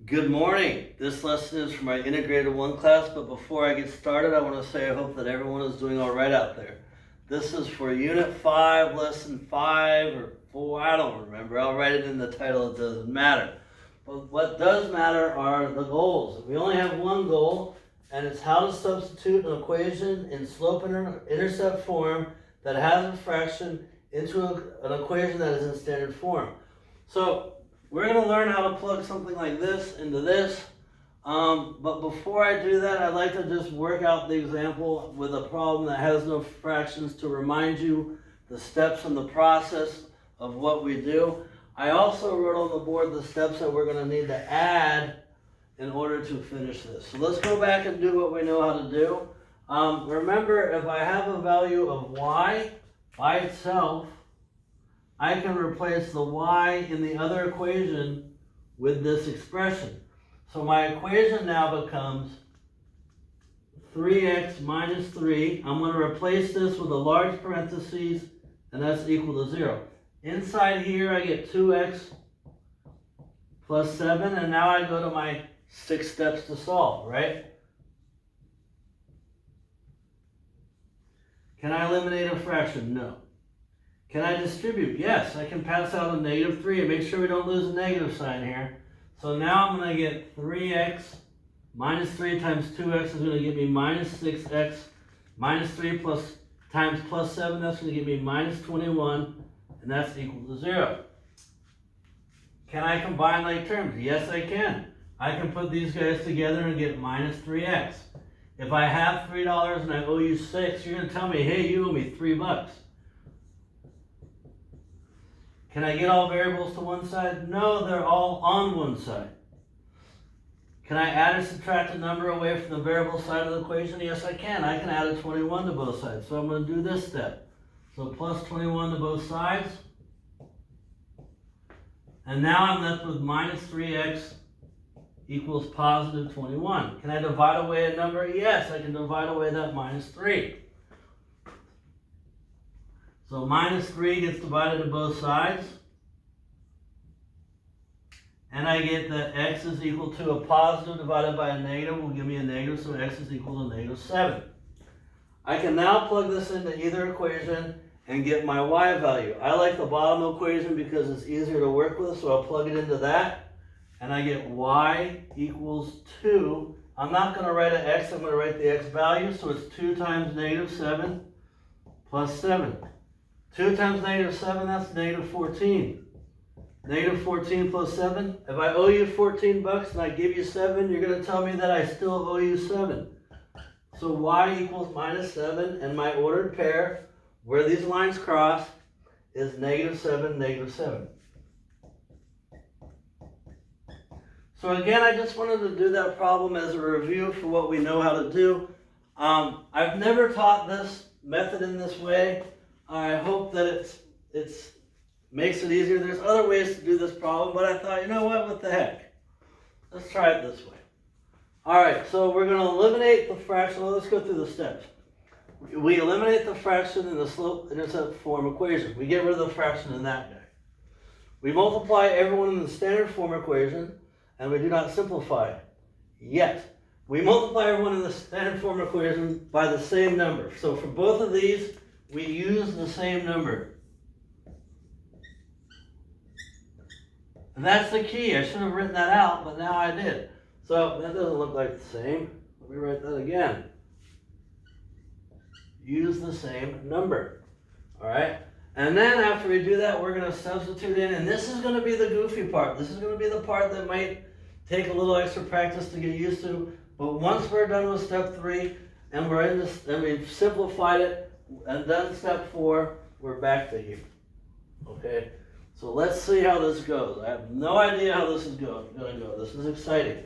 Good morning. This lesson is for my Integrated 1 class, but before I get started, I want to say I hope that everyone is doing all right out there. This is for Unit 5, Lesson 5 or 4, I don't remember. I'll write it in the title, it doesn't matter. But what does matter are the goals. We only have one goal, and it's how to substitute an equation in slope-intercept form that has a fraction into an equation that is in standard form. So we're going to learn how to plug something like this into this. But before I do that, I'd like to just work out the example with a problem that has no fractions to remind you the steps in the process of what we do. I also wrote on the board the steps that we're going to need to add in order to finish this. So let's go back and do what we know how to do. Remember, if I have a value of y by itself, I can replace the y in the other equation with this expression. So my equation now becomes 3x minus 3. I'm going to replace this with a large parentheses, and that's equal to 0. Inside here, I get 2x plus 7, and now I go to my 6 steps to solve, right? Can I eliminate a fraction? No. Can I distribute? Yes, I can pass out a negative 3 and make sure we don't lose a negative sign here. So now I'm going to get 3x minus 3 times 2x is going to give me minus 6x minus 3 times plus 7. That's going to give me minus 21, and that's equal to 0. Can I combine like terms? Yes, I can. I can put these guys together and get minus 3x. If I have $3 and I owe you 6, you're going to tell me, hey, you owe me $3. Can I get all variables to one side? No, they're all on one side. Can I add or subtract a number away from the variable side of the equation? Yes, I can. I can add a 21 to both sides. So I'm going to do this step. So plus 21 to both sides. And now I'm left with minus 3x equals positive 21. Can I divide away a number? Yes, I can divide away that minus 3. So minus 3 gets divided to both sides. And I get that x is equal to a positive divided by a negative will give me a negative, so x is equal to negative 7. I can now plug this into either equation and get my y value. I like the bottom equation because it's easier to work with, so I'll plug it into that. And I get y equals 2. I'm not going to write an x, I'm going to write the x value, so it's 2 times negative 7 plus 7. 2 times negative 7, that's negative 14. Negative 14 plus 7. If I owe you $14 and I give you 7, you're going to tell me that I still owe you 7. So y equals minus 7, and my ordered pair, where these lines cross, is negative 7, negative 7. So again, I just wanted to do that problem as a review for what we know how to do. I've never taught this method in this way. I hope that it makes it easier. There's other ways to do this problem, but I thought, you know what the heck? Let's try it this way. All right, so we're going to eliminate the fraction. Well, let's go through the steps. We eliminate the fraction in the slope-intercept form equation. We get rid of the fraction in that guy. We multiply everyone in the standard form equation, and we do not simplify yet. We multiply everyone in the standard form equation by the same number. So for both of these, we use the same number. And that's the key. I should have written that out, but now I did. So that doesn't look like the same. Let me write that again. Use the same number. All right? And then after we do that, we're going to substitute in, and this is going to be the goofy part. This is going to be the part that might take a little extra practice to get used to. But once we're done with step 3, and we're in this, and we've simplified it, and done step 4, we're back to here. Okay? So let's see how this goes. I have no idea how this is going to go. This is exciting.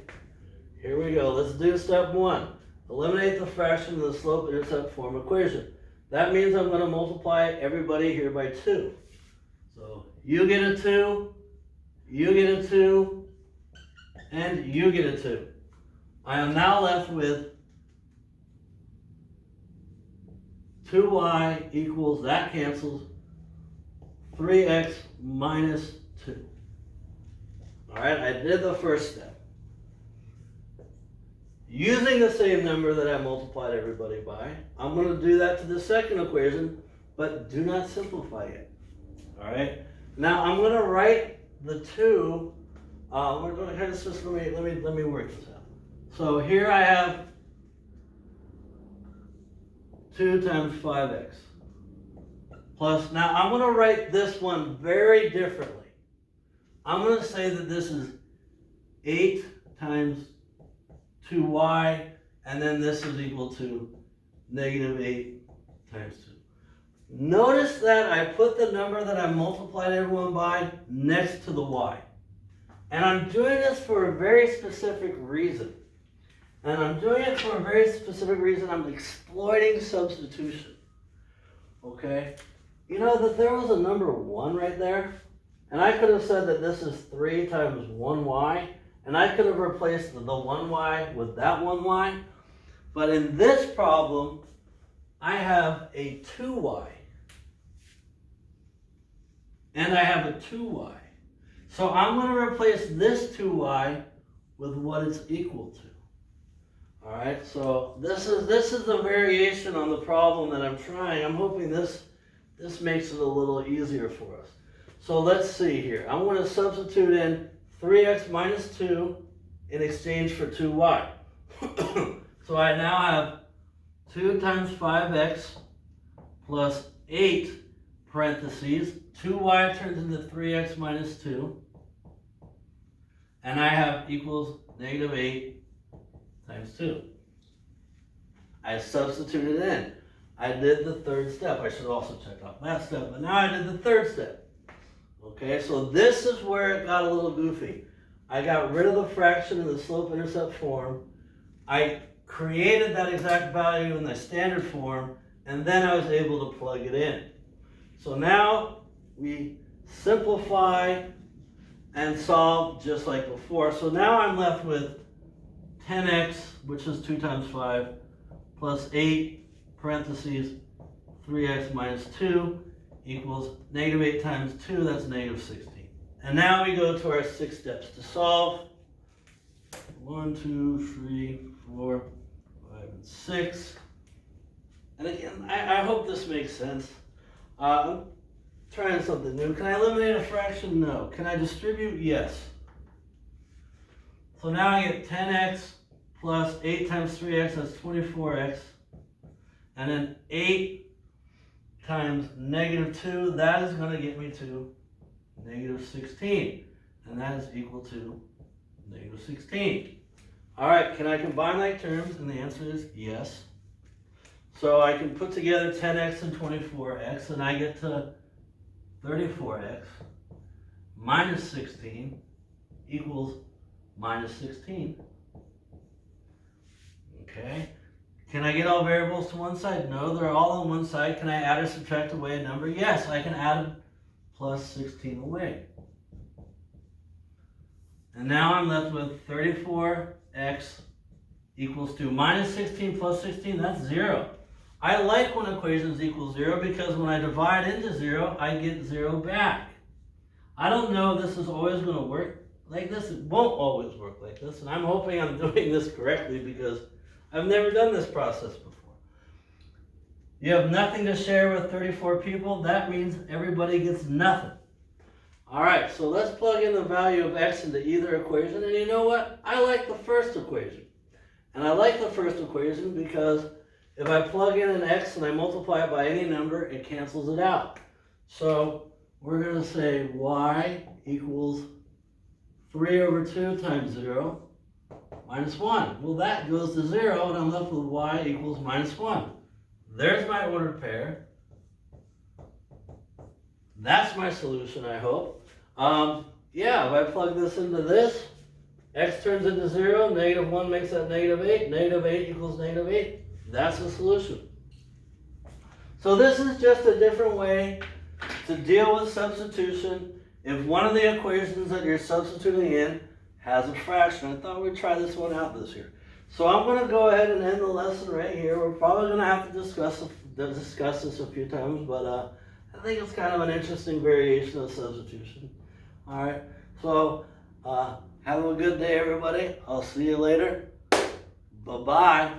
Here we go. Let's do step 1. Eliminate the fraction of the slope-intercept form equation. That means I'm going to multiply everybody here by 2. So you get a 2, you get a 2, and you get a 2. I am now left with 2y equals, that cancels, 3x minus 2. All right, I did the first step. using the same number that I multiplied everybody by. I'm going to do that to the second equation, but do not simplify it. All right. Now I'm going to write the 2. We're going to let me work this out. So here I have 2 times 5x plus. Now I'm going to write this one very differently. I'm going to say that this is 8 times 2y, and then this is equal to negative 8 times 2. Notice that I put the number that I multiplied everyone by next to the y. And I'm doing this for a very specific reason. I'm exploiting substitution. Okay? You know that there was a number 1 right there, and I could have said that this is 3 times 1y, and I could have replaced the 1y with that 1y. But in this problem, I have a 2y. And I have a 2y. So I'm going to replace this 2y with what it's equal to. All right, so this is the variation on the problem that I'm trying. I'm hoping this makes it a little easier for us. So let's see here. I'm going to substitute in 3x minus 2 in exchange for 2y. So I now have 2 times 5x plus 8 parentheses. 2y turns into 3x minus 2. And I have equals negative 8 times 2. I substituted in. I did the third step. I should also check off that step, but now I did the third step. Okay, so this is where it got a little goofy. I got rid of the fraction in the slope-intercept form. I created that exact value in the standard form, and then I was able to plug it in. So now we simplify and solve just like before. So now I'm left with 10x, which is 2 times 5, plus 8 parentheses 3x minus 2 equals negative 8 times 2, that's negative 16. And now we go to our 6 steps to solve. 1, 2, 3, 4, 5, and 6. And again, I hope this makes sense. I'm trying something new. Can I eliminate a fraction? No. Can I distribute? Yes. So now I get 10x plus 8 times 3x, that's 24x. And then 8 times negative 2, that is going to get me to negative 16. And that is equal to negative 16. All right, can I combine like terms? And the answer is yes. So I can put together 10x and 24x, and I get to 34x minus 16 equals minus 16. Okay. Can I get all variables to one side? No, they're all on one side. Can I add or subtract away a number? Yes, I can add plus 16 away. And now I'm left with 34x equals to minus 16 plus 16, that's 0. I like when equations equal 0 because when I divide into 0, I get 0 back. I don't know if this is always going to work like this. It won't always work like this, and I'm hoping I'm doing this correctly because I've never done this process before. You have nothing to share with 34 people. That means everybody gets nothing. All right, so let's plug in the value of x into either equation. And you know what? I like the first equation. And I like the first equation because if I plug in an x and I multiply it by any number, it cancels it out. So we're going to say y equals 3 over 2 times 0 minus 1. Well, that goes to 0, and I'm left with y equals minus 1. There's my ordered pair. That's my solution, I hope. Yeah, if I plug this into this, x turns into 0, negative 1 makes that negative 8, negative 8 equals negative 8. That's the solution. So this is just a different way to deal with substitution. If one of the equations that you're substituting in has a fraction. I thought we'd try this one out this year. So I'm going to go ahead and end the lesson right here. We're probably going to have to discuss this a few times, but I think it's kind of an interesting variation of substitution. All right, so have a good day, everybody. I'll see you later. Bye-bye.